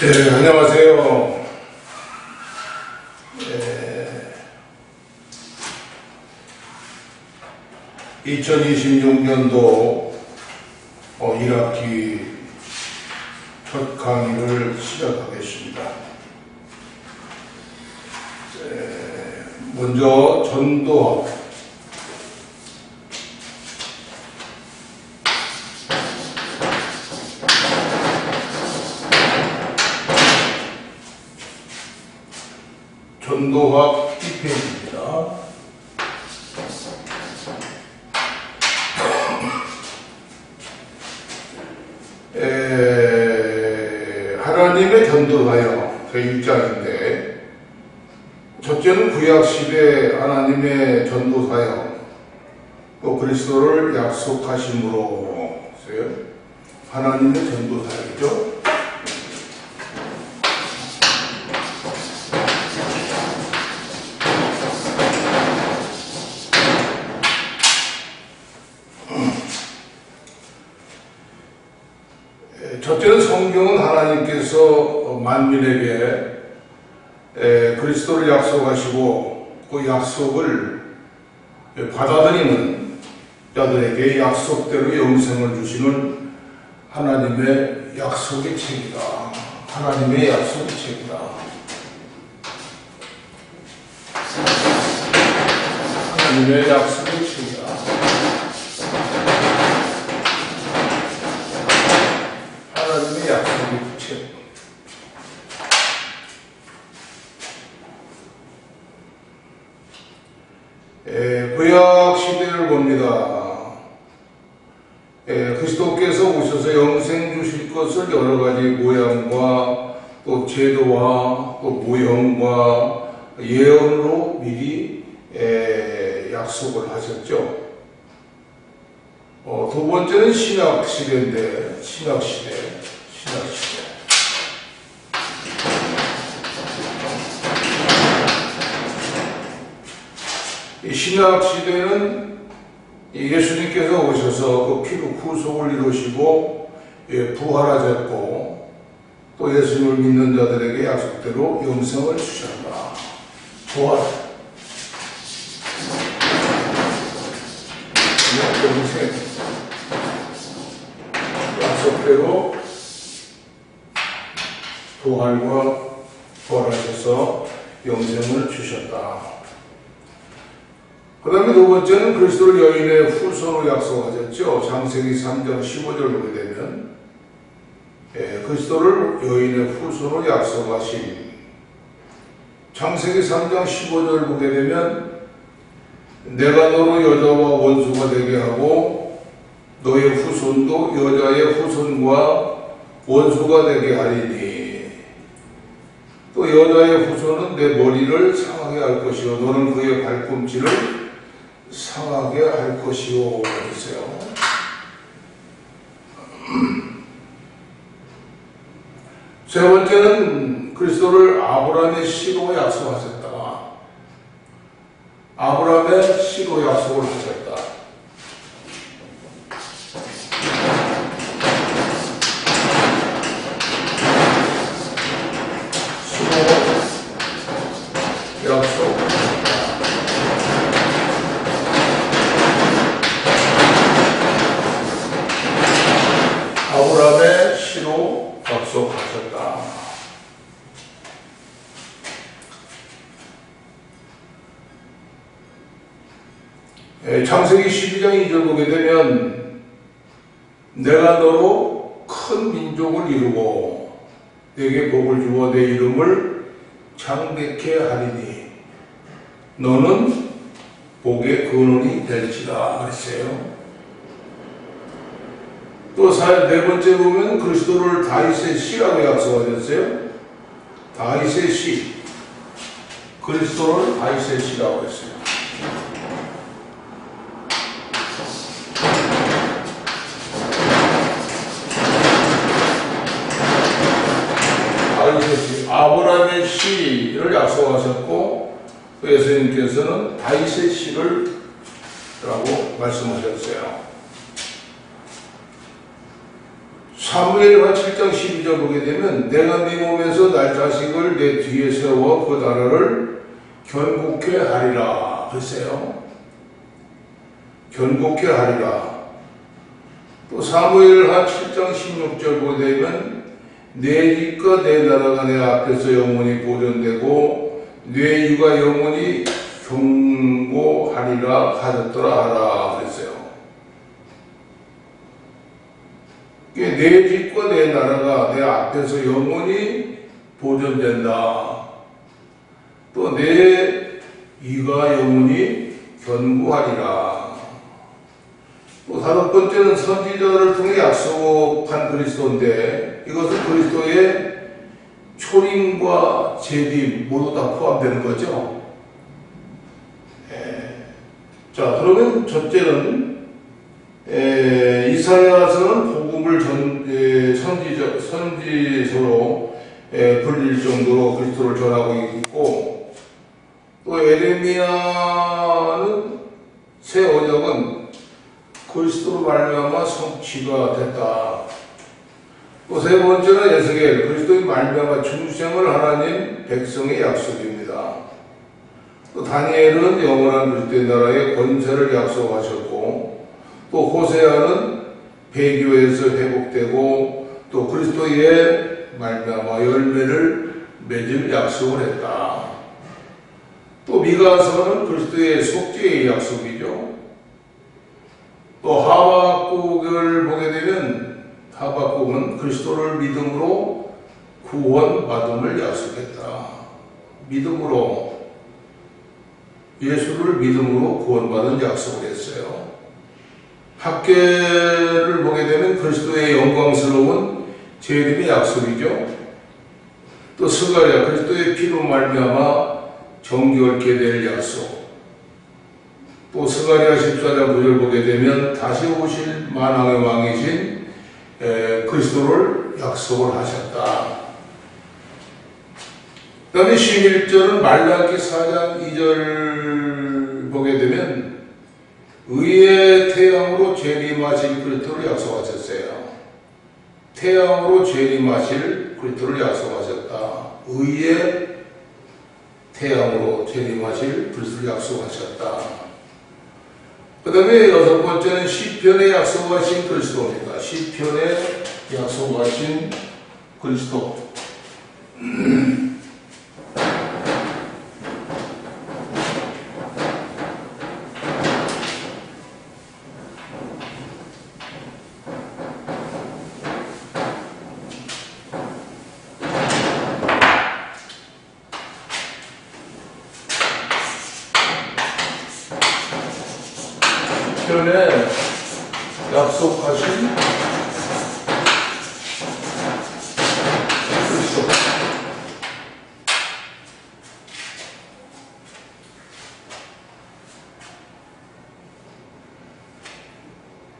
네, 안녕하세요. 2026년도 1학기 첫 강의를 시작하겠습니다. 먼저 전도학. 전도학 2페이지입니다. 하나님의 전도사역 제1장인데 첫째는 구약시대 하나님의 전도사역 또 그리스도를 약속하심으로 하나님의 전도사역이죠. 첫째는 성경은 하나님께서 만민에게 그리스도를 약속하시고 그 약속을 받아들이는 자들에게 약속대로 영생을 주시는 하나님의 약속의 책이다. 하나님의 약속의 책이다. 하나님의 약속의 책이다. 하나님의 약속의 책. 구약 시대를 봅니다. 그리스도께서 오셔서 영생 주실 것을 여러 가지 모양과 또 제도와 또 모형과 예언으로 미리 약속을 하셨죠. 두 번째는 신약 시대인데, 신약 시대. 이 신약 시대는 예수님께서 오셔서 그 피로 구속을 이루시고 부활하셨고 또 예수님을 믿는 자들에게 약속대로 영생을 주셨다. 부활. 영생. 약속대로 부활과 부활하셔서 영생을 주셨다. 그 다음에 두 번째는 그리스도를 여인의 후손으로 약속하셨죠. 창세기 3장 15절 보게 되면 그리스도를 여인의 후손으로 약속하신 창세기 3장 15절 보게 되면 내가 너로 여자와 원수가 되게 하고 너의 후손도 여자의 후손과 원수가 되게 하리니 또 여자의 후손은 내 머리를 상하게 할 것이요 너는 그의 발꿈치를 상하게 할 것이요. 그러세요. 세 번째는 그리스도를 아브라함의 씨로 약속하셨다. 아브라함의 씨로 약속을 하셨다. 씨로 약속. 아브라함의 씨로 약속하셨다. 창세기 12장 2절 보게 되면 내가 너로 큰 민족을 이루고 내게 복을 주어 내 이름을 창대케 하리니 너는 복의 근원이 될지라 그랬어요. 또 네 번째 보면 그리스도를 다윗의 씨라고 약속하셨어요. 다윗의 씨. 그리스도를 다윗의 씨라고 했어요. 다윗의 씨. 아브라함의 씨를 약속하셨고 또 예수님께서는 다윗의 씨를 라고 말씀하셨어요. 사무엘하 7장 12절 보게 되면 내가 네 몸에서 날 자식을 내 뒤에 세워 그 나라를 견고케 하리라 그랬어요. 견고케 하리라. 또 사무엘하 7장 16절 보게 되면 내 집과 내 나라가 내 앞에서 영원히 보존되고 내 유가 영원히 경고하리라 하셨더라 하라 그랬어요. 내 집과 내 나라가 내 앞에서 영원히 보존된다. 또 내 이가 영원히 견고하리라. 또 다섯 번째는 선지자를 통해 약속한 그리스도인데 이것은 그리스도의 초림과 재림 모두 다 포함되는 거죠. 자, 그러면 첫째는 이사야서는 복음을 선지서로 불릴 정도로 그리스도를 전하고 있고, 또 에레미야는 새 언약은 그리스도로 말미암아 성취가 됐다. 또 세 번째는 에스겔, 그리스도의 말미암아 중생을 하나님 백성의 약속입니다. 또 다니엘은 영원한 그리스도의 나라의 권세를 약속하셨고, 또 호세아는 배교에서 회복되고 또 그리스도의 말미암아 열매를 맺을 약속을 했다. 또 미가서는 그리스도의 속죄의 약속이죠. 또 하박국을 보게 되면 하박국은 그리스도를 믿음으로 구원받음을 약속했다. 믿음으로, 예수를 믿음으로 구원받은 약속을 했어요. 학계를 보게 되면 그리스도의 영광스러운 재림의 약속이죠. 또 스가랴, 그리스도의 피로 말미암아 정결케 될 약속. 또 스가랴 14장 9절 보게 되면 다시 오실 만왕의 왕이신 그리스도를 약속을 하셨다. 그 다음에 11절은 말라기 4장 2절 보게 되면 의의 태양으로 재림하실 그리스도를 약속하셨어요. 태양으로 재림하실 그리스도를 약속하셨다. 의의 태양으로 재림하실 그리스도를 약속하셨다. 그 다음에 여섯 번째는 시편에 약속하신 그리스도입니다. 시편에 약속하신 그리스도. 시편에 약속하신 그리스도.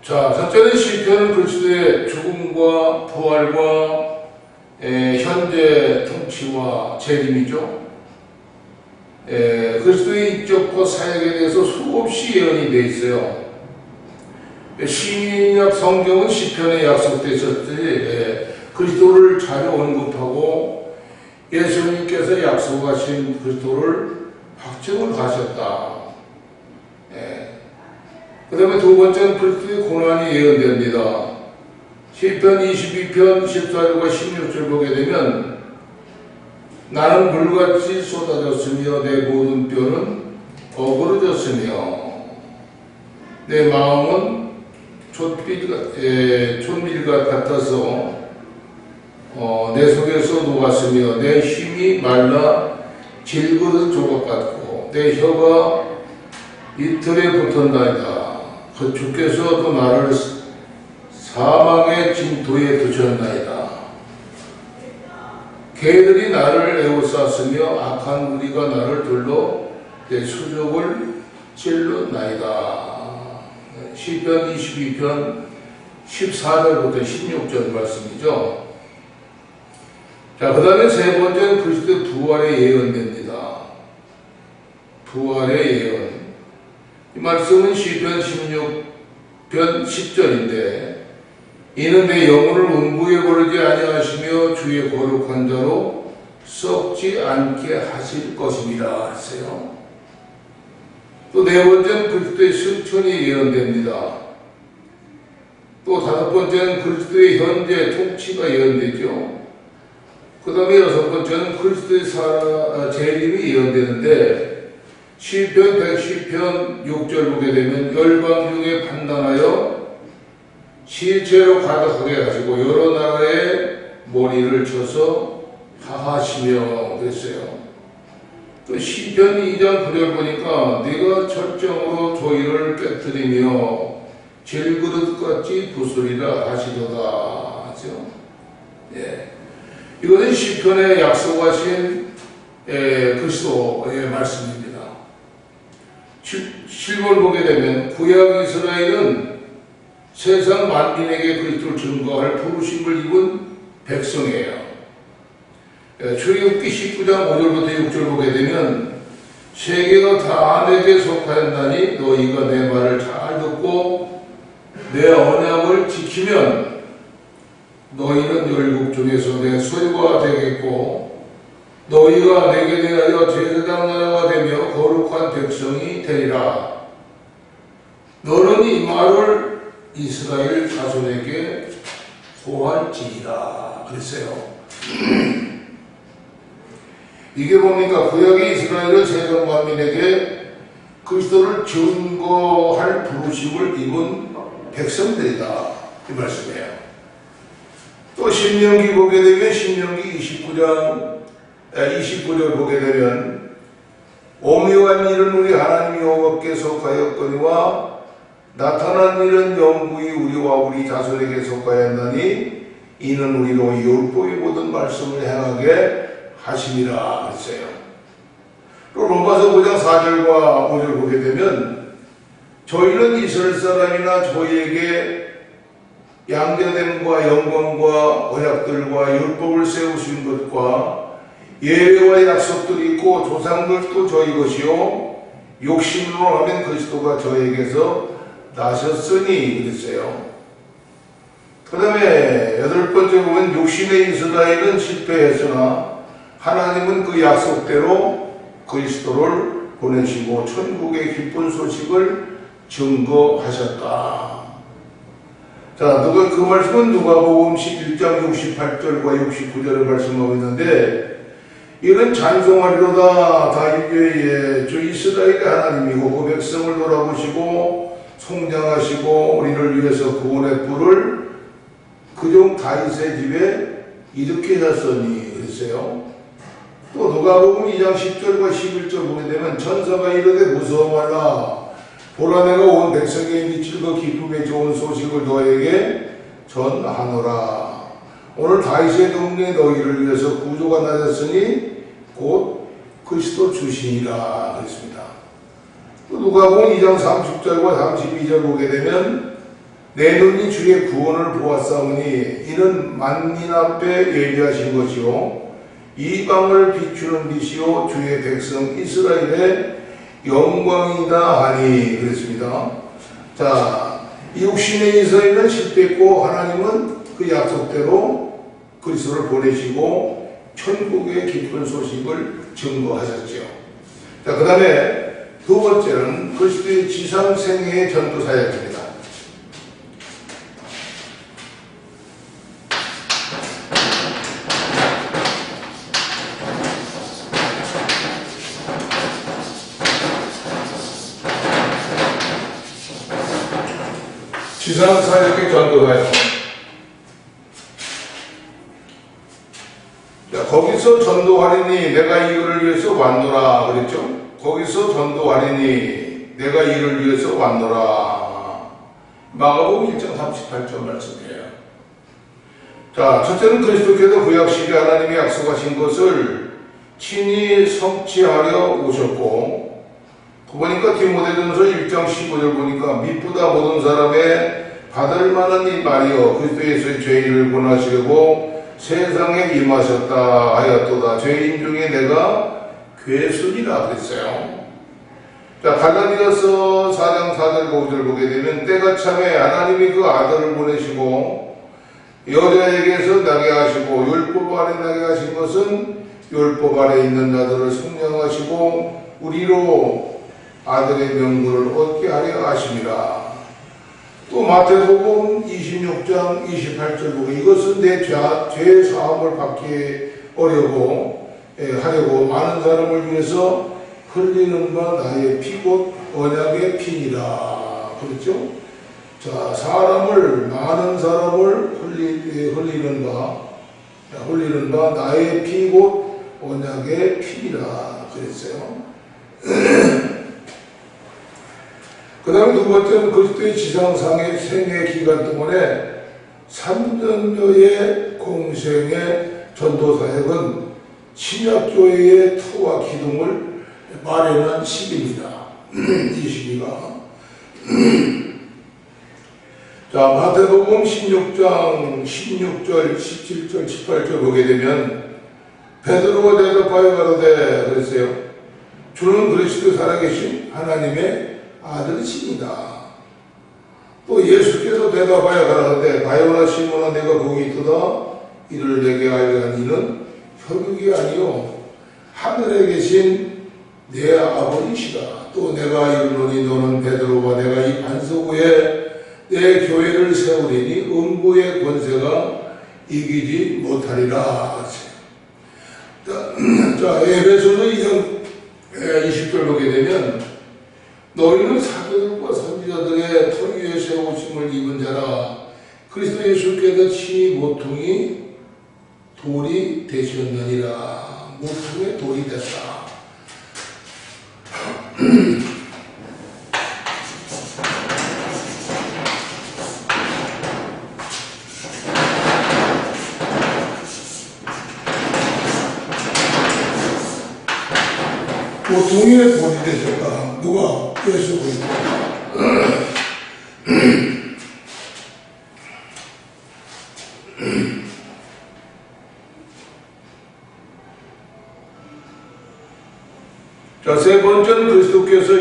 자, 첫째는 시편은 그리스도의 죽음과 부활과 현재 통치와 재림이죠. 그리스도의 인격과 사역에 대해서 수없이 예언이 되어 있어요. 신약 성경은 시편에 약속되셨듯이 그리스도를 자주 언급하고 예수님께서 약속하신 그리스도를 확증을 하셨다. 그 다음에 두 번째는 그리스도의 고난이 예언됩니다. 시편 22편 14절과 16절 보게 되면 나는 물같이 쏟아졌으며 내 모든 뼈는 어그러졌으며 내 마음은 촛밀 같아서 내 속에서 녹았으며 내 힘이 말라 질그릇 조각같고 내 혀가 이틀에 붙었나이다. 그 주께서 또 나를 사망의 진토에 두셨나이다. 개들이 나를 에워쌌으며 악한 무리가 나를 둘러 내 수족을 찔렀나이다. 시편 22편 14절부터 16절 말씀이죠. 자, 그 다음에 세 번째는 그리스도의 부활의 예언됩니다. 부활의 예언. 이 말씀은 시편 16편 10절인데 이는 내 영혼을 음부의 불의에 거르지 아니하시며 주의 거룩한 자로 썩지 않게 하실 것입니다 했어요. 또 네 번째는 그리스도의 승천이 예언됩니다. 또 다섯 번째는 그리스도의 현재 통치가 예언되죠. 그 다음에 여섯 번째는 그리스도의 재림이 예언되는데 시편 110편 6절 보게 되면 열방 중에 판단하여 시체로 가득하게 하시고 여러 나라의 머리를 쳐서 하하시며 그랬어요. 또 시편 2장 9절 보니까 네가 철정으로 조이를 깨뜨리며 질그릇같이 부수리라 하시도다 하죠. 예. 이것은 시편에 약속하신 그리스도의 말씀입니다. 7번 보게 되면 구약 이스라엘은 세상 만민에게 그리스도를 증거할 부르심을 입은 백성이에요. 출애굽기 19장 5절부터 6절 보게 되면 세계가 다 내게 속하였나니 너희가 내 말을 잘 듣고 내 언약을 지키면 너희는 열국 중에서 내 소유가 되겠고 너희가 내게 대하여 제사장 나라가 되며 거룩한 백성이 되리라. 너는 이 말을 이스라엘 자손에게 고할지니라 그랬어요. 이게 뭡니까? 구약의 이스라엘은 세상 만민에게 그리스도를 증거할 부르심을 입은 백성들이다 이 말씀이에요. 또 신명기 보게 되면 신명기 29절 보게 되면 오묘한 일은 우리 하나님 여호와께 속하였거니와 나타난 일은 영구히 우리와 우리 자손에게 속하였나니 이는 우리로 율법의 모든 말씀을 행하게 하심이라 했어요. 또 로마서 5장 4절과 5절 보게 되면 저희는 이스라엘 사람이나 저희에게 양자됨과 영광과 언약들과 율법을 세우신 것과 예외와 약속들이 있고 조상들도 저희 것이요 욕심으로 하면 그리스도가 저에게서 나셨으니 그랬어요. 그 다음에 여덟 번째 보면 욕심의 이스라엘은 실패했으나 하나님은 그 약속대로 그리스도를 보내시고 천국의 기쁜 소식을 증거하셨다. 자, 그 말씀은 누가복음 11장 68절과 69절을 말씀하고 있는데 이는 찬송하리로다 다윗의 주 이스라엘의 하나님이고 그 백성을 돌아보시고 성장하시고 우리를 위해서 구원의 뿔을 그종 다윗의 집에 일으키셨으니 그랬어요. 또 누가복음 2장 10절과 11절 보게 되면 천사가 이르되 무서워 말라 보라 내가 온 백성에게 미칠 그 기쁨의 좋은 소식을 너에게 전하노라. 오늘 다윗의 동네에 너희를 위해서 구조가 나셨으니 곧 그리스도 주시니라 그랬습니다. 또 누가복음 2장 30절과 32절 보게 되면 내 눈이 주의 구원을 보았사오니 이는 만민 앞에 예비하신 것이요 이방을 비추는 빛이요 주의 백성 이스라엘의 영광이다 하니 그랬습니다. 자, 이 육신의 이스라엘은 실패했고 하나님은 그 약속대로 그리스도를 보내시고 천국의 기쁜 소식을 증거하셨죠. 자, 그 다음에 두 번째는 그리스도의 지상생애의 전도 사역입니다. 지상사역의 전도사역. 자, 거기서 전도하리니 내가 이를 위해서 왔노라 그랬죠. 거기서 전도하리니 내가 이를 위해서 왔노라. 마가복음 1장 38절 말씀이에요. 자, 첫째는 그리스도께서 구약 시대 하나님이 약속하신 것을 친히 성취하려 오셨고 보니까 디모데전서 1장 15절 보니까 미쁘다 모든 사람의 받을 만한 이 말이여 그리스도 예수의 죄인을 권하시려고 세상에 임하셨다 하였도다. 죄인 중에 내가 괴순이라 그랬어요. 자, 갈라디아서 4장 4절 5절 보게 되면 때가 참에 하나님이 그 아들을 보내시고 여자에게서 나게 하시고 율법 아래 나게 하신 것은 율법 아래 있는 자들을 성령하시고 우리로 아들의 명분을 얻게 하려 하심이라. 또 마태복음 26장 28절 보고 이것은 내 죄 사함을 받기 하려고 많은 사람을 위해서 흘리는 바 나의 피 곧 언약의 피니라. 그렇죠? 자, 많은 사람을 흘리는 바 나의 피 곧 언약의 피니라 그랬어요. 그 다음에 두 번째는 그리스도의 지상상의 생애 기간 동안에 3년여의 공생의 전도 사역은 신약교회의 터와 기둥을 마련한 시기입니다. 이 시기가. 자, 마태복음 16장 16절, 17절, 18절 보게 되면 베드로가 대답하여 가로되 그랬어요. 주는 그리스도 살아계신 하나님의 아들이시니다. 또 예수께서 대답하여 가라사대 바요나 시몬아 내가 거기 있도다. 이를 내게 알게 한 이는 혈육이 아니요 하늘에 계신 내 아버지시다. 또 내가 이르노니 너는 베드로와 내가 이 반석 위에 내 교회를 세우리니 음부의 권세가 이기지 못하리라. 자, 에베소서 2장 20절 보게 되면 너희는 사도들과 선지자들의 터 위에 세우심을 입은 자라. 그리스도 예수께서 친히 모퉁이 돌이 되셨느니라. 모퉁이의 돌이 됐다. 모퉁이의 돌이 되셨다. 누가? 예수 그리스도. 자, 세 번째는 그리스도께서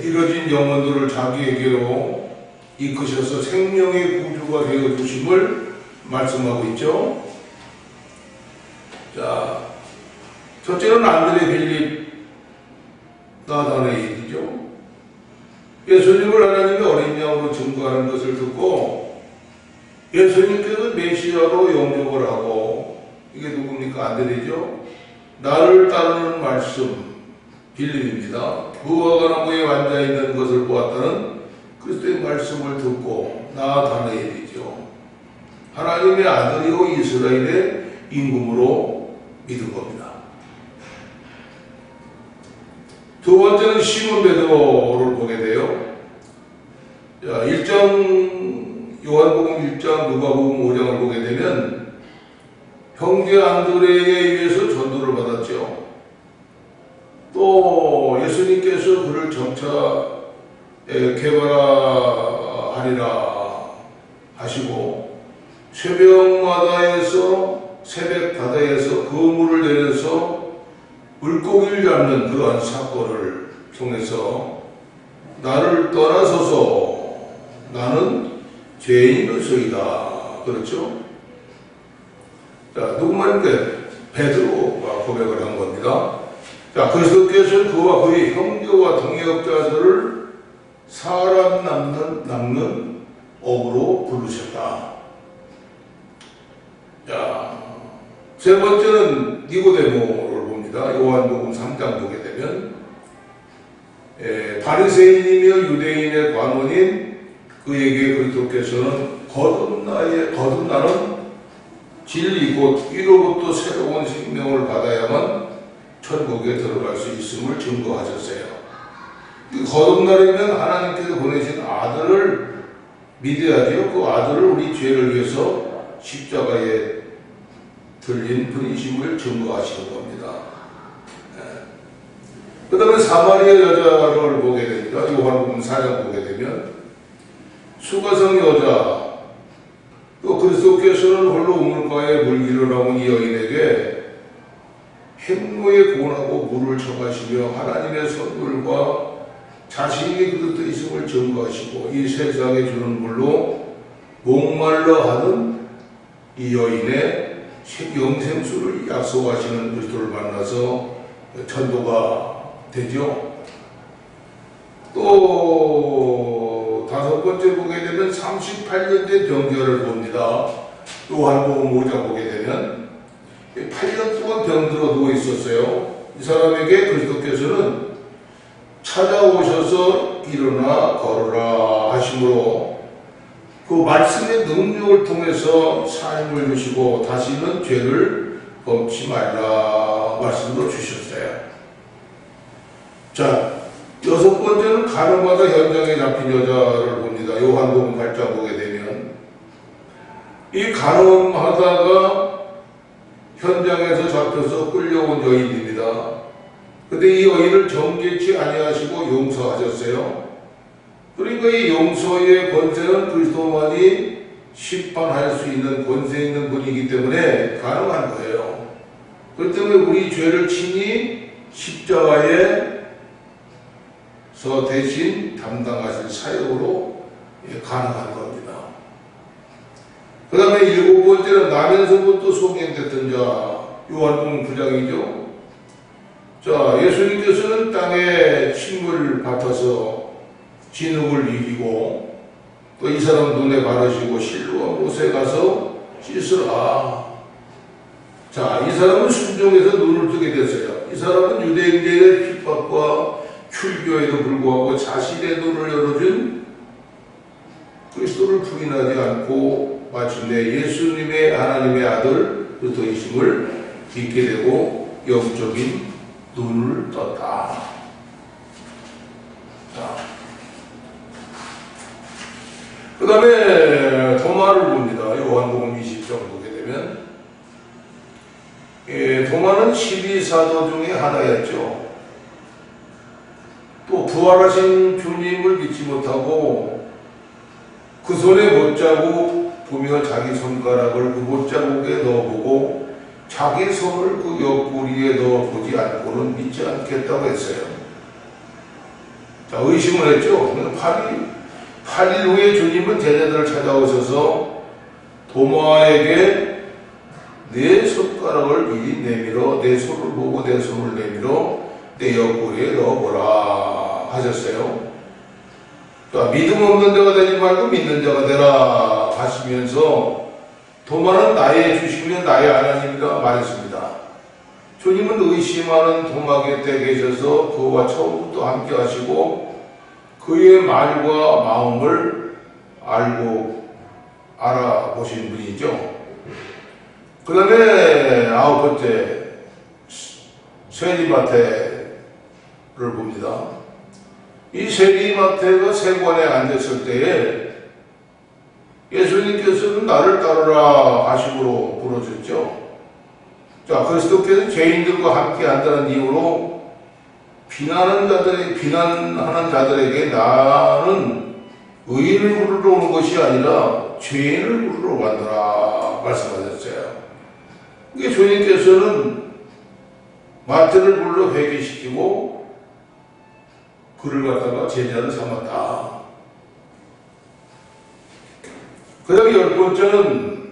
이뤄진 영혼들을 자기에게로 이끄셔서 생명의 구주가 되어 주심을 말씀하고 있죠. 자, 첫째는 안드레 빌립 나다나엘이죠. 예수님을 하나님의 어린 양으로 증거하는 것을 듣고 예수님께서 메시아로 영접을 하고, 이게 누굽니까? 안드레죠. 나를 따르는 말씀 빌립입니다. 무화과 나무에 앉아 있는 것을 보았다는 그리스도의 말씀을 듣고 나다나엘이죠. 하나님의 아들이요 이스라엘의 임금으로 믿은 겁니다. 두 번째는 시몬 베드로를 보게 돼요. 자, 요한복음 1장, 누가복음 5장을 보게 되면 형제 안드레에게 의해서 전도를 받았죠. 또 예수님께서 그를 점차 개발하리라 하시고 새벽 바다에서 그물을 내려서 물고기를 잡는 그러한 사건을 통해서 나를 떠나소서 나는 죄인이로소이다. 그렇죠? 자, 누구 말인데? 베드로가 고백을 한 겁니다. 자, 그리스도께서는 그와 그의 형제와 동역자들을 사람 남는 업으로 부르셨다. 자, 세 번째는 니고데모를 봅니다. 요한복음 3장 보게 되면 바리새인이며 유대인의 관원인 그에게 그리스도께서는 거듭나는 진리 곧 이로부터 새로운 생명을 받아야만 천국에 들어갈 수 있음을 증거하셨어요. 거듭나려면 하나님께서 보내신 아들을 믿어야죠. 그 아들을 우리 죄를 위해서 십자가에 들린 분이심을 증거하시는 겁니다. 그 다음에 사마리아 여자를 보게 됩니다. 요한복음 4장 보게 되면 수가성 여자, 또 그리스도께서는 홀로 우물가에 물기를 나온 이 여인에게 행로에 고나고 물을 처마시며 하나님의 선물과 자신이 그릇되어 있음을 증거하시고 이 세상에 주는 물로 목말라 하는 이 여인의 영생수를 약속하시는 그리스도를 만나서 전도가 되죠. 또 다섯 번째 보게 되면 38년 된 병자를 봅니다. 요한복음 5장 보게 되면 8년 동안 병들어 누워 있었어요. 이 사람에게 그리스도께서는 찾아오셔서 일어나 걸어라 하심으로 그 말씀의 능력을 통해서 삶을 주시고 다시는 죄를 범치 말라 말씀도 주셨어요. 자, 여섯 번째는 가늠하다 현장에 잡힌 여자를 봅니다. 요한복음 8장 보게 되면 이 가늠하다가 현장에서 잡혀서 끌려온 여인입니다. 근데 이 여인을 정죄치 아니하시고 용서하셨어요. 그러니까 이 용서의 권세는 그리스도만이 심판할 수 있는 권세 있는 분이기 때문에 가능한 거예요. 그렇기 때문에 우리 죄를 친히 십자가에서 대신 담당하실 사역으로 가능한 겁니다. 그 다음에 일곱 번째는 나면서부터 소개됐던 자, 요한복음 9장이죠. 자, 예수님께서는 땅에 침을 밭아서 진흙을 이기고 또 이 사람 눈에 바르시고 실로암 못에 가서 씻으라. 자, 이 사람은 순종해서 눈을 뜨게 됐어요. 이 사람은 유대인들의 핍박과 출교에도 불구하고 자신의 눈을 열어준 그리스도를 부인하지 않고 마침내 예수님의 하나님의 아들 그리스도이심을 믿게 되고 영적인 눈을 떴다. 자, 그 다음에 도마를 봅니다. 요한복음 20장 보게 되면 도마는 12사도 중에 하나였죠. 또 부활하신 주님을 믿지 못하고 그 손에 못자국 보며 자기 손가락을 그 못자국에 넣어보고 자기 손을 그 옆구리에 넣어보지 않고는 믿지 않겠다고 했어요. 자, 의심을 했죠. 8일 후에 주님은 제자들을 찾아오셔서 도마에게 내 손가락을 미리 내밀어 내 손을 보고 내 손을 내밀어 내 옆구리에 넣어보라 하셨어요. 자, 믿음 없는 자가 되지 말고 믿는 자가 되라 하시면서 도마는 나의 주시면 나의 하나님이라 말했습니다. 주님은 의심하는 도마 곁에 계셔서 그와 처음부터 함께 하시고 그의 말과 마음을 알아보신 분이죠. 그 다음에 아홉 번째 세리마태를 봅니다. 이 세리마태가 세관에 앉았을 때에 예수님께서는 나를 따르라 하심으로 부르셨죠. 자, 그리스도께서 죄인들과 함께 한다는 이유로 비난하는 자들에게 나는 의인을 부르러 오는 것이 아니라 죄인을 부르러 왔노라 말씀하셨어요. 이게 주님께서는 마태를 불러 회개시키고 그를 갖다가 제자를 삼았다. 그 다음에 열 번째는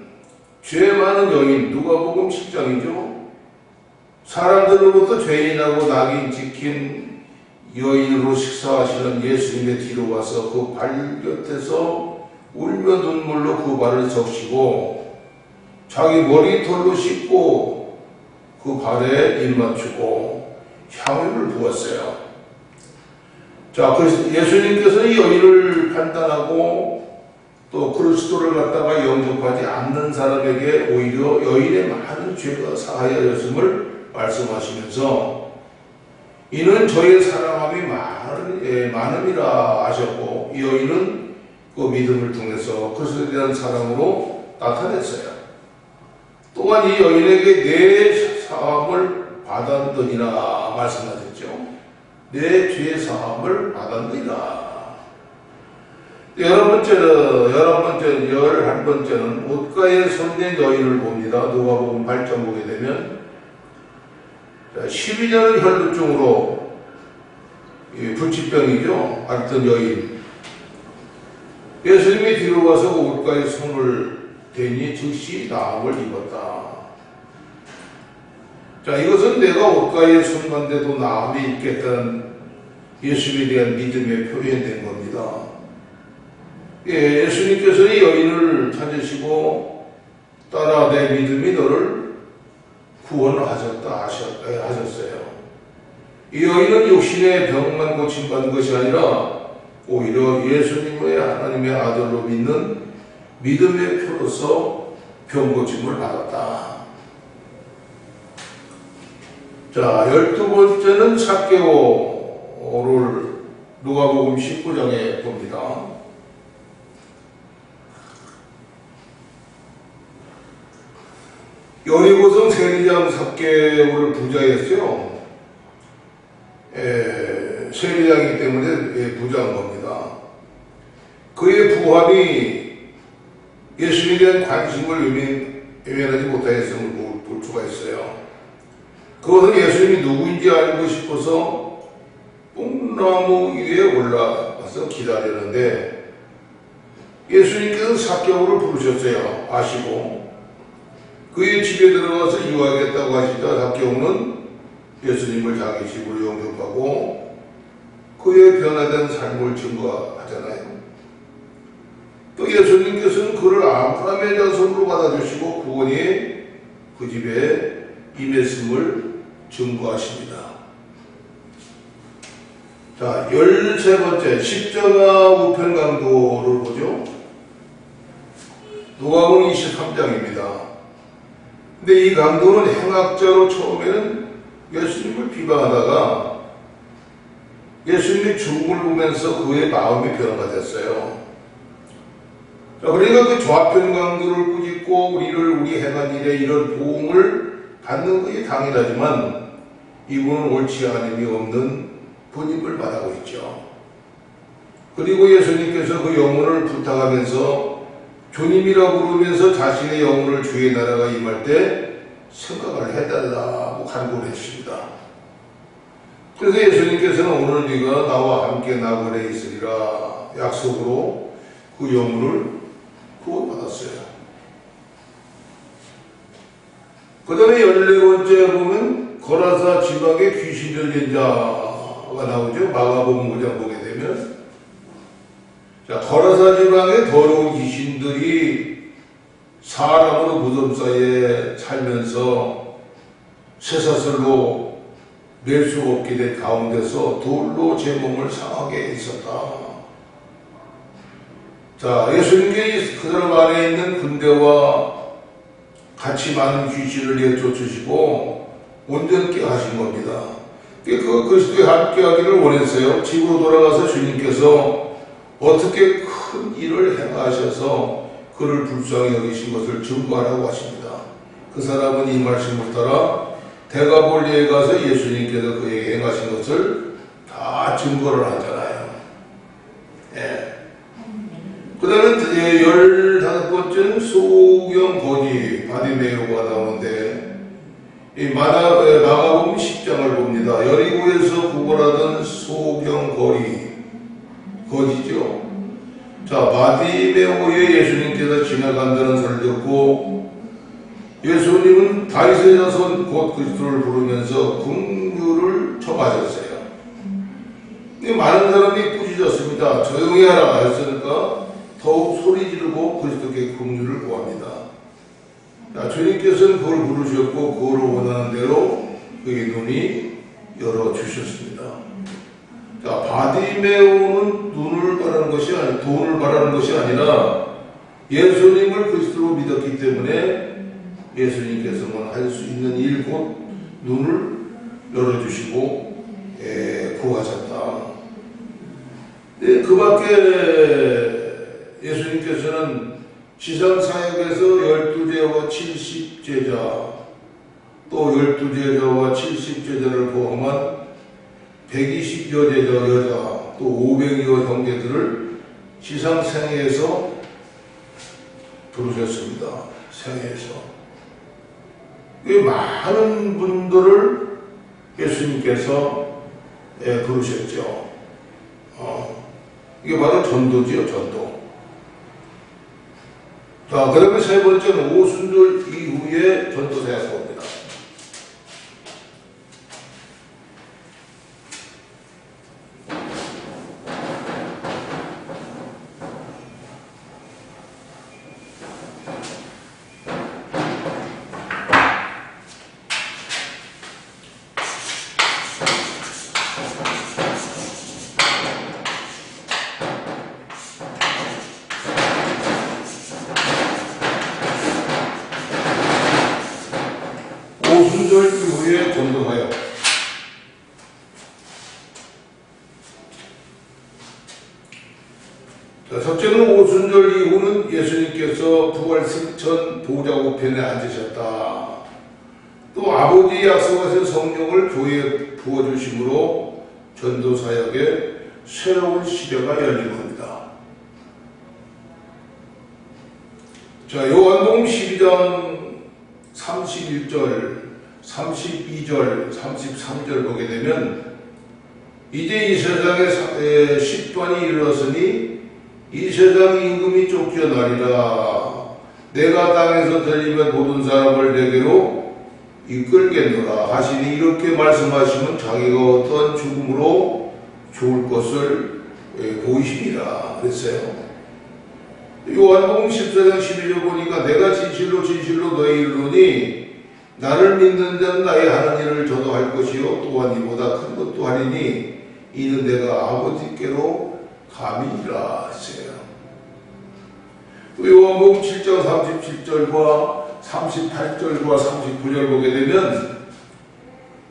죄 많은 여인, 누가복음 10장이죠. 사람들로부터 죄인하고 낙인 찍힌 여인으로 식사하시는 예수님의 뒤로 와서 그 발 곁에서 울며 눈물로 그 발을 적시고 자기 머리털로 씻고 그 발에 입 맞추고 향유를 부었어요. 자, 그래서 예수님께서는 이 여인을 판단하고 또 그리스도를 갖다가 영접하지 않는 사람에게 오히려 여인의 많은 죄가 사하여졌음을 말씀하시면서 이는 저의 사랑함이 많음이라 하셨고 이 여인은 그 믿음을 통해서 그리스도에 대한 사랑으로 나타냈어요. 또한 이 여인에게 내 사함을 받았느니라 말씀하셨죠. 내 죄 사함을 받았느니라. 11번째는 옷가에 손댄 여인을 봅니다. 누가복음 8장 보게 되면 12년을 혈루증으로 불치병이죠. 앓던 여인. 예수님이 뒤로 가서 옷가에 손을 대니 즉시 나음을 입었다. 자, 이것은 내가 옷가에 손만 대도 나음이 있겠다는 예수님에 대한 믿음에 표현된 겁니다. 예, 예수님께서는 여인을 찾으시고 따라 내 믿음이 너를 구원하셨다 하셨어요. 이 여인은 육신의 병만 고침받은 것이 아니라 오히려 예수님의 하나님의 아들로 믿는 믿음의 표로서 병고침을 받았다. 자, 12번째는 삭개오를 누가복음 19장에 봅니다. 여리고성 세리장 삭개오를 부자였어요. 세리장이기 때문에 부자인 겁니다. 그의 부함이 예수님에 대한 관심을 외면하지 못하였음을 볼 수가 있어요. 그것은 예수님이 누구인지 알고 싶어서 뽕나무 위에 올라가서 기다리는데 예수님께서 삭개오를 부르셨어요. 아시고 그의 집에 들어가서 이와야겠다고 하시자 삭개오는 예수님을 자기 집으로 영접하고 그의 변화된 삶을 증거하잖아요. 또 예수님께서는 그를 아브라함의 자손으로 받아주시고 구원이 그 집에 임했음을 증거하십니다. 자, 13번째 십자가 우편 강도를 보죠. 누가복음 23장입니다. 근데 이 강도는 행악자로 처음에는 예수님을 비방하다가 예수님의 죽음을 보면서 그의 마음이 변화가 됐어요. 자, 그러니까 그 좌편 강도를 꾸짖고 우리 행한 일에 이런 보응을 받는 것이 당연하지만 이분은 옳지 않음이 없는 분임을 받고 있죠. 그리고 예수님께서 그 영혼을 부탁하면서 주님이라고 부르면서 자신의 영혼을 주의 나라가 임할 때 생각을 해달라고 간구를 했습니다. 그래서 예수님께서는 오늘 네가 나와 함께 나그네에 있으리라 약속으로 그 영혼을 구원받았어요. 그 다음에 14번째 보면 거라사 지방의 귀신 들린 자가 나오죠. 마가복음 5장 보게 되면, 자, 거라사 지방의 더러운 귀신들이 사람으로 무덤 사이에 살면서 쇠사슬로 낼 수 없게 된 가운데서 돌로 제 몸을 상하게 있었다. 자, 예수님께 그 사람 안에 있는 군대와 같이 많은 귀신을 내쫓으시고 온전케 하신 겁니다. 그 그리스도에 함께 하기를 원했어요. 집으로 돌아가서 주님께서 어떻게 큰 일을 행하셔서 그를 불쌍히 여기신 것을 증거하라고 하십니다. 그 사람은 이 말씀을 따라 대가볼리에 가서 예수님께서 그에게 행하신 것을 다 증거를 하잖아요. 예. 그 다음에 15번째는 소경 거지 바디메오가 나오는데 이 마가복음 10장을 봅니다. 여리고에서 구걸하던 소경 거지죠. 자, 바디메오에 예수님께서 지나간다는 소리를 듣고 예수님은 다윗의 자손 곧 그리스도를 부르면서 긍휼을 청하셨어요. 많은 사람이 꾸짖었습니다. 조용히 하라 하셨으니까 더욱 소리 지르고 그리스도께 긍휼을 구합니다. 자, 주님께서는 그걸 부르셨고 그걸 원하는 대로 그의 눈이 열어주셨습니다. 자, 바디메오는 돈을 바라는 것이 아니라 예수님을 그리스도로 믿었기 때문에 예수님께서는 할 수 있는 일 곧 눈을 열어주시고 구하셨다. 네, 그 밖에 예수님께서는 지상 사역에서 12제자와 70제자 또 12제자와 70제자를 포함한 120여 제자 여자 또 500여 형제들을 지상 생애에서 부르셨습니다. 생애에서 많은 분들을 예수님께서 부르셨죠. 이게 바로 전도지요, 전도. 자, 그러면 세 번째는 오순절 이후에 전도사역 봅니다. 오순절 이후에 전도사역. 자, 첫째는 오순절 이후는 예수님께서 부활 승천 보좌 우편에 앉으셨다. 또 아버지 약속하신 성령을 교회에 부어주심으로 전도사역의 새로운 시대가 열린 겁니다. 자, 요한복음 12장 31절, 32절, 33절 보게 되면 이제 이 세상에 십관이 이르렀으니 이 세상 임금이 쫓겨나리라. 내가 땅에서 들리면 모든 사람을 내게로 이끌겠노라 하시니 이렇게 말씀하시면 자기가 어떤 죽음으로 죽을 것을 보이십니다. 그랬어요. 요한복음 14장 12절 보니까 내가 진실로 진실로 너희 이르노니 나를 믿는 자는 나의 하는 일을 저도 할 것이요 또한 이보다 큰 것도 하리니 이는 내가 아버지께로 감이니라 했어요. 또 요한복음 7장 37절과 38절과 39절 보게 되면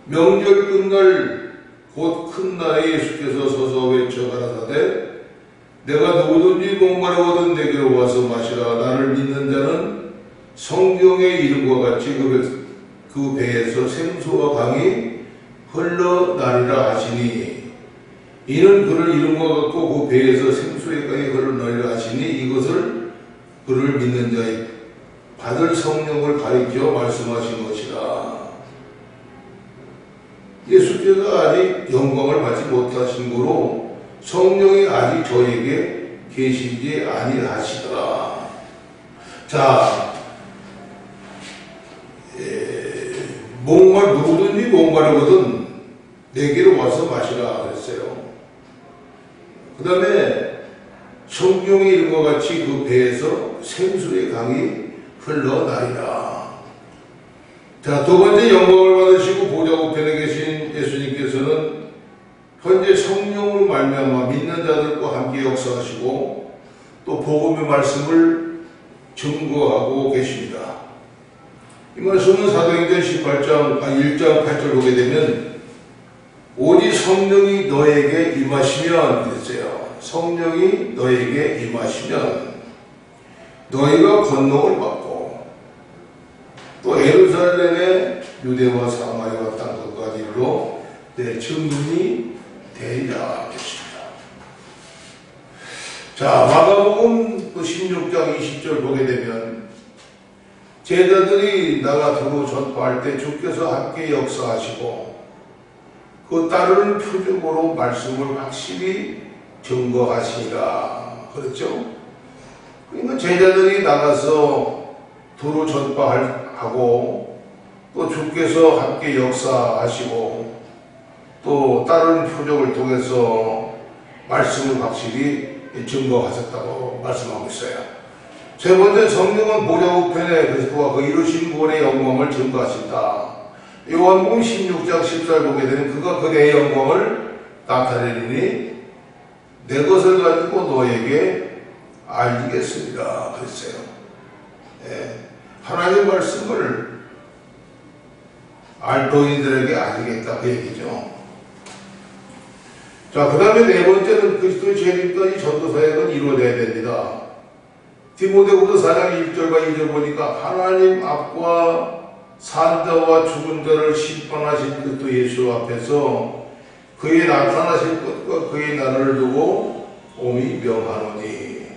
명절 끝날 곧 큰 날에 예수께서 서서 외쳐 가라사대 내가 누구든지 목마르거든 내게로 와서 마시라. 나를 믿는 자는 성경의 이름과 같이 그 배에서 생수와 강이 흘러나리라 하시니 이는 그를 이름과 같고 그 배에서 생수의 강이 흘러나리라 하시니 이것을 그를 믿는 자의 받을 성령을 가리켜 말씀하신 것이라. 예수께서 아직 영광을 받지 못하신 거로 성령이 아직 저에게 계시지 아니하시더라. 자, 누구든지 목마르거든 내게로 와서 마시라 그랬어요. 그 다음에 성경의 이름과 같이 그 배에서 생수의 강이 흘러나리라. 자, 두 번째 영광을 받으시고 보좌 우편에 계신 예수님께서는 현재 성령으로 말미암아 믿는 자들과 함께 역사하시고 또 복음의 말씀을 증거하고 계십니다. 이 말씀은 사도행전 1장 8절 보게 되면 오직 성령이 너에게 임하시면 그랬어요. 성령이 너에게 임하시면 너희가 권능을 받고 또 예루살렘의 유대와 사마리아 땅 끝까지 이르러 내 증인이 되리라 했습니다. 자, 마가복음 16장 20절 보게 되면 제자들이 나가 두루 전파할 때 주께서 함께 역사하시고 그 따르는 표적으로 말씀을 확실히 증거하시니라 그랬죠. 그러니까 제자들이 나가서 두루 전파하고 또 주께서 함께 역사하시고 또 다른 표적을 통해서 말씀을 확실히 증거하셨다고 말씀하고 있어요. 세 번째, 성령은 보좌 우편에 그리스도와 그 이루신 구원의 영광을 증거하신다. 요한복음 16장 10절 보게 되면 그가 그의 영광을 나타내리니 내 것을 가지고 너에게 알리겠습니다 그랬어요. 하나님의 말씀을 너희들에게 알리겠다 그 얘기죠. 자, 그 다음에 네 번째는 그리스도의 재림까지 전도사역은 이루어져야 됩니다. 디모데후서 4장 1절과 2절 보니까 하나님 앞과 산자와 죽은 자를 심판하신 그리스도 예수 앞에서 그의 나타나실 것과 그의 나라를 두고 옴이 명하노니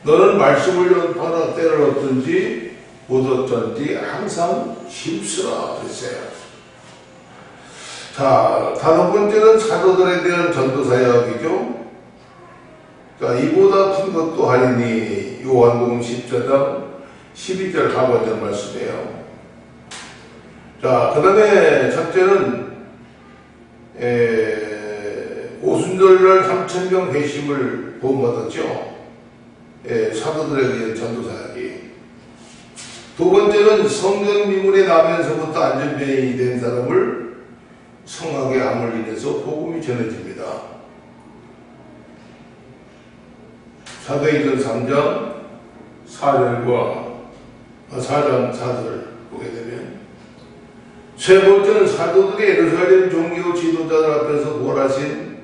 너는 말씀을 연파하나 때를 얻든지 못 얻든지 항상 힘쓰라 그랬어요. 자, 다섯 번째는 사도들에 대한 전도사역이죠. 자, 이보다 큰 것도 하리니 요한복음 14장 12절 하반절 말씀이에요. 자, 그 다음에 첫째는 오순절날 3,000명 회심을 보험받았죠. 사도들에 의한 전도사역이. 두 번째는 성전 미문에 나면서부터 안전병이 된 사람을 성악의 암을 인해서 복음이 전해집니다. 사도행전 3장 4절과 4절 보게 되면, 세 번째는 사도들이 예루살렘 종교 지도자들 앞에서 부활하신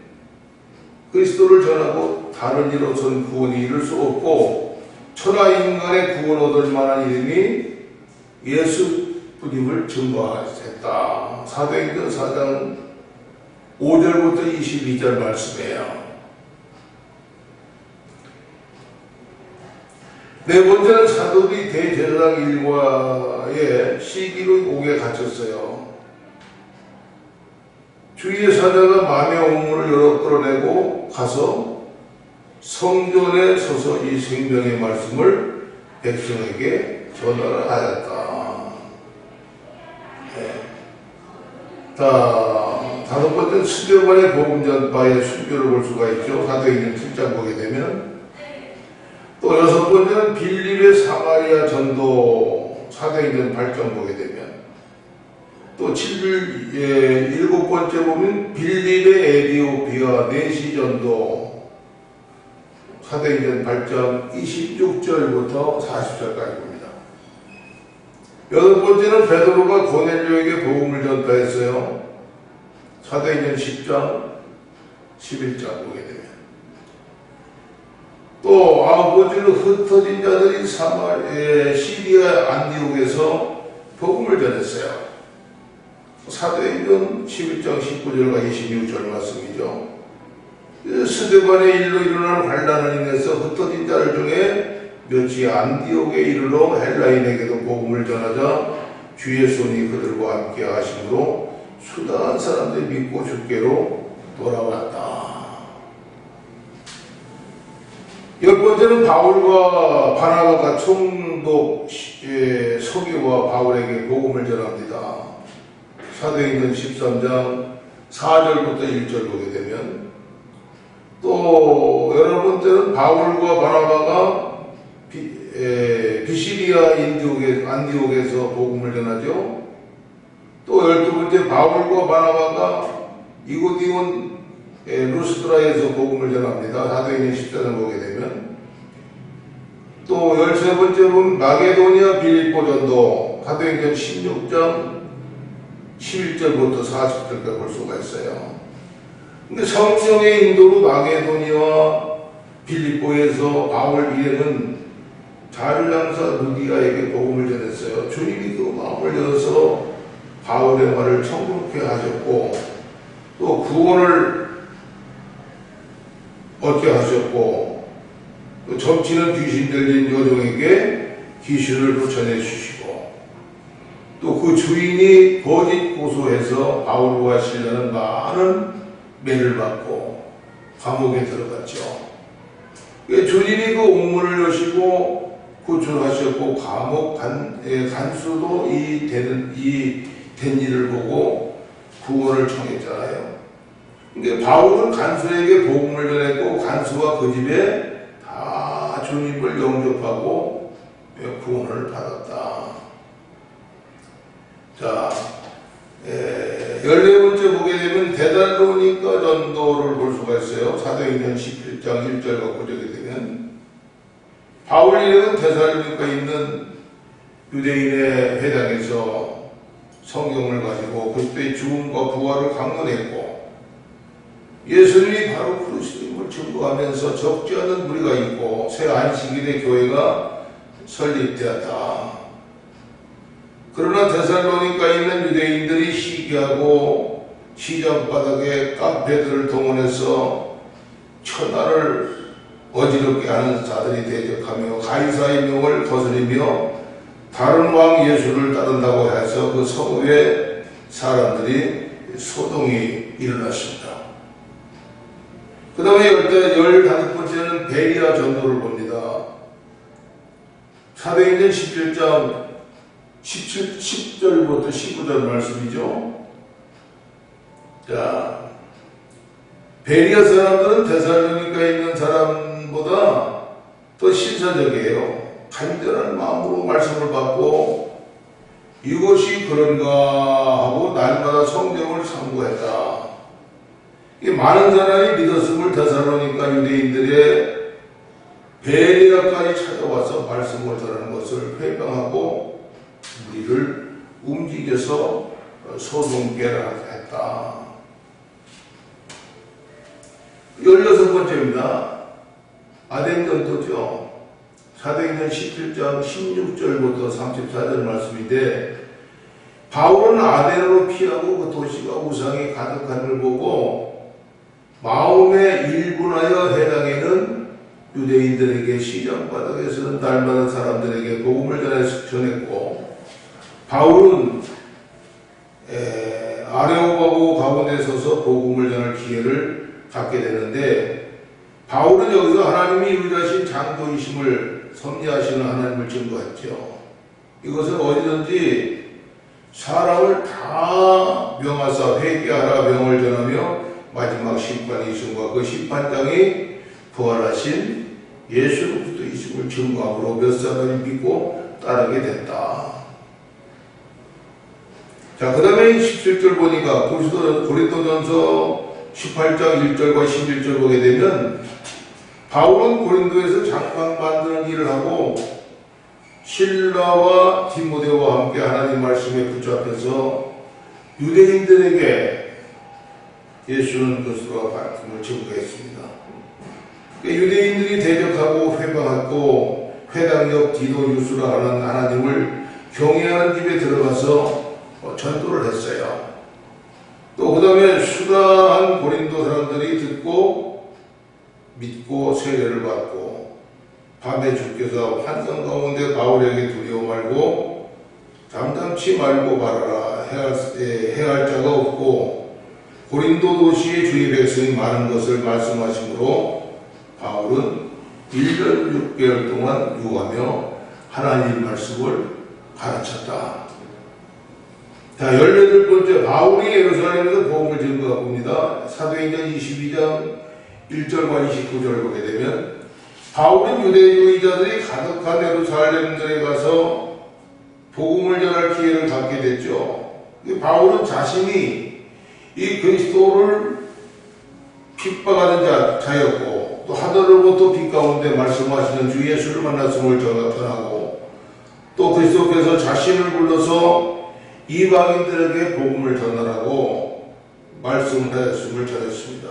그리스도를 전하고 다른 이로선 구원이 이룰 수 없고 천하 인간의 구원 얻을 만한 이름이 예수님을 증거했다. 사도행전 4장 5절부터 22절 말씀이에요. 네 번째는 사도들이 대제사장 일과의 시기로 옥에 갇혔어요. 주의 사자가 마음의 옥문을 열어 끌어내고 가서 성전에 서서 이 생명의 말씀을 백성에게 전하라 하였다. 다섯 번째는 스데반의 복음 전파의 순교를 볼 수가 있죠. 사도행전 7장 보게 되면. 또 여섯 번째는 빌립의 사마리아 전도, 사도행전 8장 보게 되면. 또 일곱 번째 보면 빌립의 에디오피아 내시 전도, 사도행전 8장 26절부터 40절까지 봅니다. 여덟 번째는 베드로가 고넬료에게 복음을 전파했어요. 사도행전 10장 11장 보게 되면. 또 아홉 번째는 흩어진 자들이 시리아 안디옥에서 복음을 전했어요. 사도행전 11장 19절과 26절 말씀이죠. 스데반의 일로 일어난 환란을 인해서 흩어진 자들 중에 몇이 안디옥에 이르러 헬라인에게도 복음을 전하자 주의 손이 그들과 함께 하심으로 수다한 사람들이 믿고 주께로 돌아왔다. 열 번째는 바울과 바나바가 총독 서기와 바울에게 복음을 전합니다. 사도행전 13장 4절부터 1절 보게 되면, 또 여러 번째는 바울과 바나바가 비시리아 안디옥에서 복음을 전하죠. 또 12번째 바울과 바나바가 이고디온 루스드라에서 복음을 전합니다. 사도행전 14장 보게 되면. 또 13번째 보면 마게도니아 빌립보 전도, 사도행전 16장 11절부터 40절까지 볼 수가 있어요. 근데 성령의 인도로 마게도니아 빌립보에서 바울 일행은 자율량사 루디아에게 복음을 전했어요. 주님이 그 마음을 열어서 바울의 말을 청구케 하셨고, 또 구원을 얻게 하셨고, 또 점치는 귀신 들린 여종에게 귀신을 전해 주시고, 또 그 주인이 거짓 고소해서 바울과 실라는 많은 매를 받고 감옥에 들어갔죠. 주님이 그 옥문을 여시고 구출하셨고, 감옥 간수도 된 일을 보고 구원을 청했잖아요. 근데 바울은 간수에게 복음을 전했고, 간수와 그 집에 다 주님을 영접하고 구원을 받았다. 자, 14번째 보게 되면 데살로니가 전도를 볼 수가 있어요. 사도행전 17장 1절과 9절에 되면, 바울 일행은 데살로니가에 있는 유대인의 회당에서 성경을 가지고 그리스도의 죽음과 부활을 강론했고, 예수님이 바로 그리스도임을 증거하면서 적지 않은 무리가 있고 새 안식일의 교회가 설립되었다. 그러나 데살로니가에 있는 유대인들이 시기하고 시장 바닥에 깡패들을 동원해서 천하를 어지럽게 하는 자들이 대적하며 가이사의 명을 거스리며 다른 왕 예수를 따른다고 해서 그 성읍에 사람들이 소동이 일어났습니다. 그 다음에 15번째는 베리아 전도를 봅니다. 사도행전 17장 10절부터 19절 말씀이죠. 자, 베리아 사람들은 데살로니가에 있는 사람보다 더 신사적이에요. 간절한 마음으로 말씀을 받고 이것이 그런가 하고 날마다 성경을 참고했다. 많은 사람이 믿었음을 데살로니가 유대인들의 베레아까지 찾아와서 말씀을 전하는 것을 회방하고 우리를 움직여서 소동케라 했다. 16번째입니다. 아덴 전도죠. 사도행전 17장 16절부터 34절 말씀인데, 바울은 아덴으로 피하고 그 도시가 우상이 가득한 걸 보고 마음에 일분하여 해당에는 유대인들에게 시장 바닥에서는 날마다 사람들에게 복음을 전했고, 바울은 아레오바고 가운데 서서 복음을 전할 기회를 갖게 되는데, 바울은 여기서 하나님이 유일하신 장도이심을 섭리하시는 하나님을 증거했죠. 이것은 어디든지 사람을 다 명하사 회개하라 명을 전하며 마지막 심판이 있음과 그 심판장이 부활하신 예수 그리스도이심을 증거함으로 몇 사람이 믿고 따르게 됐다. 자, 그 다음에 17절 보니까 고린도전서 18장 1절과 11절 보게 되면, 바울은 고린도에서 장막 만드는 일을 하고 실라와 디모데와 함께 하나님 말씀에 붙잡혀서 유대인들에게 예수는 그리스도가 밝힘을 증거했습니다. 유대인들이 대적하고 회방하고 회당 옆 디도 유수라 하는 하나님을 경외하는 집에 들어가서 전도를 했어요. 또 그 다음에 수다한 고린도 사람들이 듣고 믿고 세례를 받고, 밤에 주께서 환상 가운데 바울에게 두려워 말고 잠잠치 말고 말하라, 해할 자가 없고 고린도 도시의 주의 백성이 많은 것을 말씀하시므로 바울은 1년 6개월 동안 유하며 하나님 말씀을 가르쳤다. 자, 18번째, 바울이 예루살렘에서 복음을 증거하고 봅니다. 사도행전 22장 1절과 29절을 보게 되면, 바울은 유대주의자들이 가득한 예루살렘들에 가서 복음을 전할 기회를 갖게 됐죠. 바울은 자신이 이 그리스도를 핍박하는 자였고, 또 하늘로부터 빛 가운데 말씀하시는 주 예수를 만났음을 전하고, 또 그리스도께서 자신을 불러서 이방인들에게 복음을 전하라고 말씀을 하였음을 전했습니다.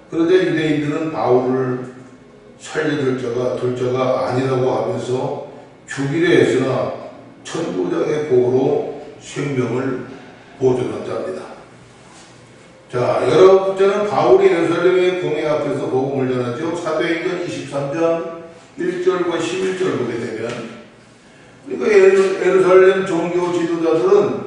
그런데 유대인들은 바울을 살려둘 자가 아니라고 하면서 죽이려 했으나 천부장의 복으로 생명을 보존한 자입니다. 자, 19번째는 바울이 예루살렘의 공회 앞에서 복음을 전하죠. 사도행전 23장 1절과 11절 보게 되면, 그러니까 예루살렘 종교 지도자들은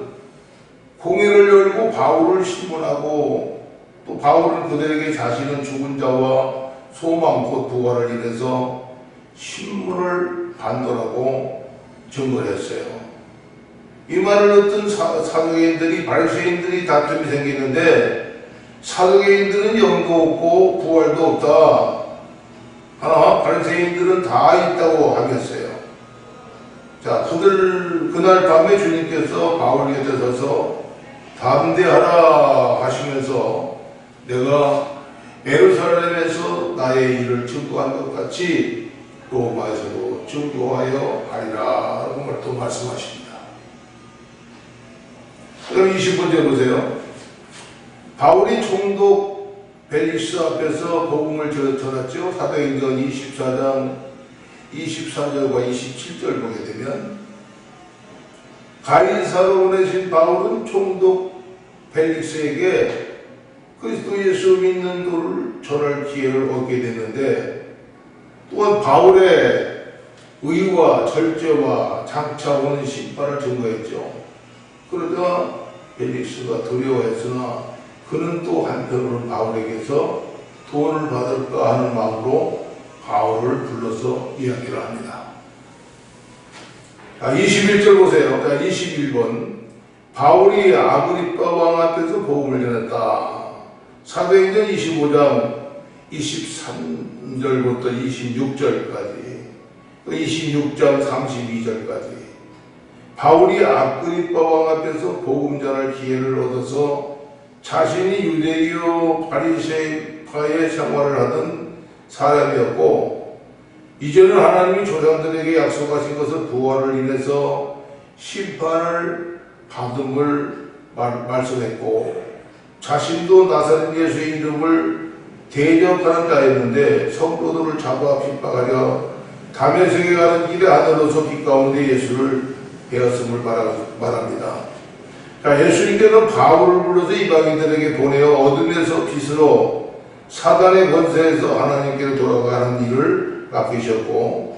공회를 열고 바울을 신문하고, 또 바울은 그들에게 자신은 죽은 자와 소망 곧 부활을 인해서 신문을 반도라고 증거를 했어요. 이 말을 듣던 사두개인들이 바리새인들이 다툼이 생기는데, 사두개인들은 영도 없고 부활도 없다, 하나 바리새인들은 다 있다고 하겠어요. 자, 그날 밤에 주님께서 바울 곁에 서서 담대하라 하시면서 내가 예루살렘에서 나의 일을 증거한 것 같이 로마에서도 증거하여 하리라 라고 또 말씀하십니다. 그럼 20번째 보세요. 바울이 총독 벨리스 앞에서 복음을 전했죠. 사도행전 24장 24절과 27절 보게 되면, 가이사로 보내신 바울은 총독 벨릭스에게 그리스도 예수 믿는 도를 전할 기회를 얻게 됐는데, 또한 바울의 의와 절제와 장차오는 심판을 증거했죠. 그러자 벨릭스가 두려워했으나 그는 또 한편으로는 바울에게서 돈을 받을까 하는 마음으로 바울을 불러서 이야기를 합니다. 21절 보세요. 21번. 바울이 아그리빠 왕 앞에서 복음을 전했다. 사도행전 25장 23절부터 26절까지, 26장 32절까지 바울이 아그리빠 왕 앞에서 복음 전할 기회를 얻어서 자신이 유대교 바리새파의 생활을 하던 사람이었고, 이제는 하나님이 조상들에게 약속하신 것을 부활을 인해서 심판을 받음을 말씀했고, 자신도 나사렛 예수의 이름을 대적하는 자였는데 성도들을 잡아 핍박하려 다메섹에 가는 길에 하늘로서 빛 가운데 예수를 배웠음을 말합니다. 자, 예수님께서 바울을 불러서 이방인들에게 보내어 어둠에서 빛으로 사단의 권세에서 하나님께로 돌아가는 일을 맡기셨고,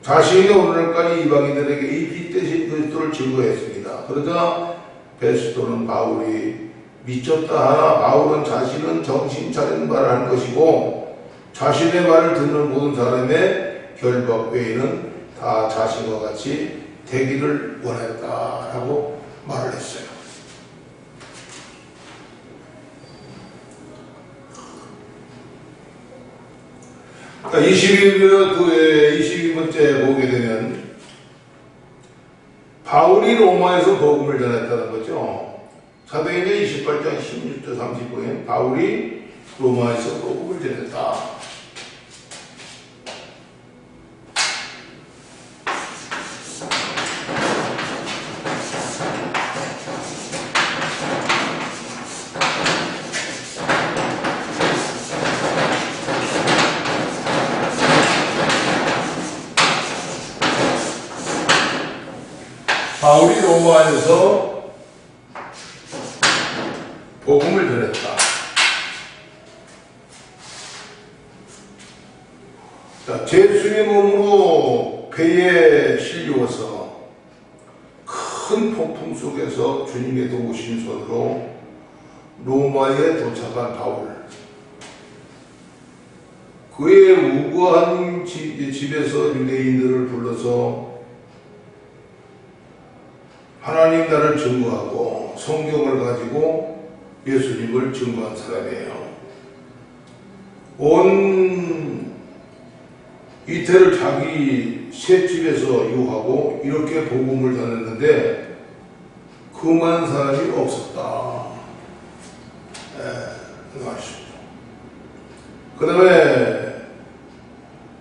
자신이 오늘까지 이방인들에게 이 빛 대신 그리스도를 증거했습니다. 그러자 베스도는 바울이 미쳤다 하나 바울은 자신은 정신 차리는 말을 한 것이고, 자신의 말을 듣는 모든 사람의 결박 외에는 다 자신과 같이 되기를 원했다라고 말을 했어요. 그러니까 22번째 보게 되면 바울이 로마에서 복음을 전했다는 거죠. 사도행전 28장 16절 35에 바울이 로마에서 복음을 전했다. 바울이 로마에서 복음을 전했다. 자, 예수의 몸으로 배에 실려와서 큰 폭풍 속에서 주님의 도우신 손으로 로마에 도착한 바울. 그의 우거한 집에서 유대인들을 불러서 하나님 나라를 증거하고 성경을 가지고 예수님을 증거한 사람이에요. 온 이태를 자기 셋집에서 유하고 이렇게 복음을 전했는데 그만 사람이 없었다. 그 다음에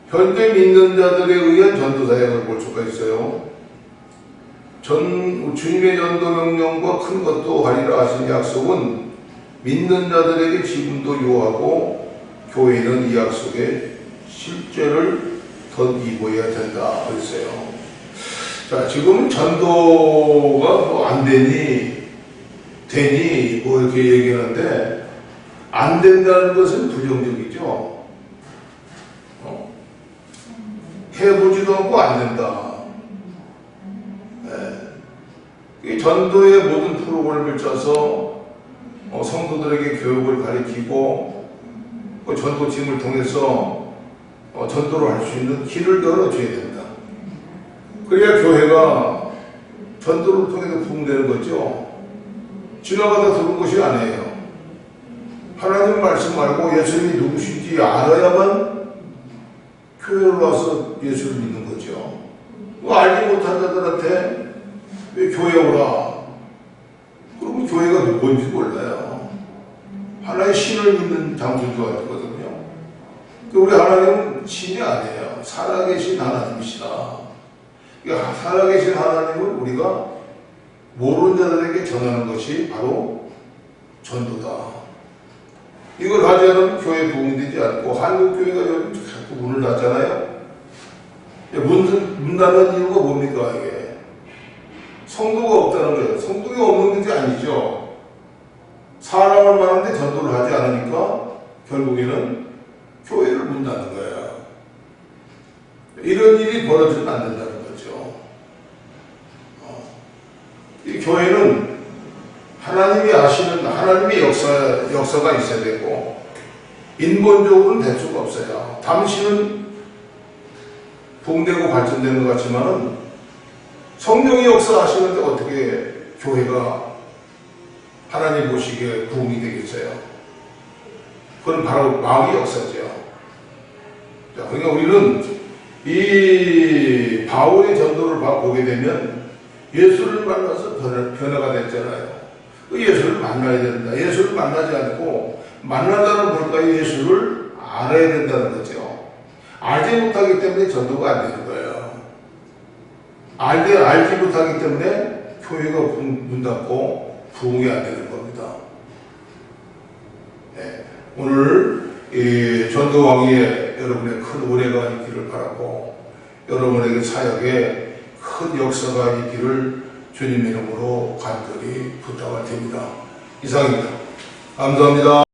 현재 믿는 자들에 의한 전도 사역을 볼 수가 있어요. 주님의 전도 명령과 큰 것도 하리라 하신 약속은 믿는 자들에게 지금도 요하고 교회는 이 약속의 실제를 덧입어야 된다 그랬어요. 자, 지금 전도가 뭐 안 되니 뭐 이렇게 얘기하는데 안 된다는 것은 부정적이죠. 해보지도 않고 안 된다. 이 전도의 모든 프로그램을 짜서 성도들에게 교육을 가르치고 그 전도팀을 통해서 전도를 할 수 있는 길을 열어줘야 된다. 그래야 교회가 전도를 통해서 부흥되는 거죠. 지나가다 들은 것이 아니에요. 하나님 말씀 말고 예수님이 누구신지 알아야만 교회를 와서 예수를 믿는 거죠. 알지 못한 자들한테 왜 교회 오라? 그러면 교회가 뭔지 몰라요. 하나의 신을 믿는 장소인 것 같거든요. 우리 하나님은 신이 아니에요. 살아계신 하나님이시다. 살아계신 하나님을 우리가 모르는 자들에게 전하는 것이 바로 전도다. 이걸 하지 않으면 교회 부흥되지 않고 한국교회가 여기 자꾸 문을 닫잖아요. 문 닫는 이유가 뭡니까 이게? 성도가 없다는 거예요. 성도가 없는 것이 아니죠. 사람을 많은데 전도를 하지 않으니까 결국에는 교회를 문 닫는 거예요. 이런 일이 벌어지면 안 된다는 거죠. 이 교회는 하나님이 아시는 하나님의 역사가 있어야 되고 인본적으로는 될 수가 없어요. 당신은 붕대고 발전되는 것 같지만은 성령이 역사하시는데 어떻게 교회가 하나님 보시기에 부흥이 되겠어요? 그건 바로 마귀의 역사죠. 자, 그러니까 우리는 이 바울의 전도를 보게 되면 예수를 만나서 변화가 됐잖아요. 그 예수를 만나야 된다. 예수를 만나지 않고 만나다는 뭘까요? 예수를 알아야 된다는 거죠. 알지 못하기 때문에 전도가 안 되는 거예요. 알지 못하기 때문에 교회가 문 닫고 부흥이 안 되는 겁니다. 네. 오늘 이 전도왕위에 여러분의 큰 은혜가 있기를 바라고 여러분에게 사역에 큰 역사가 있기를 주님의 이름으로 간절히 부탁을 드립니다. 이상입니다. 감사합니다.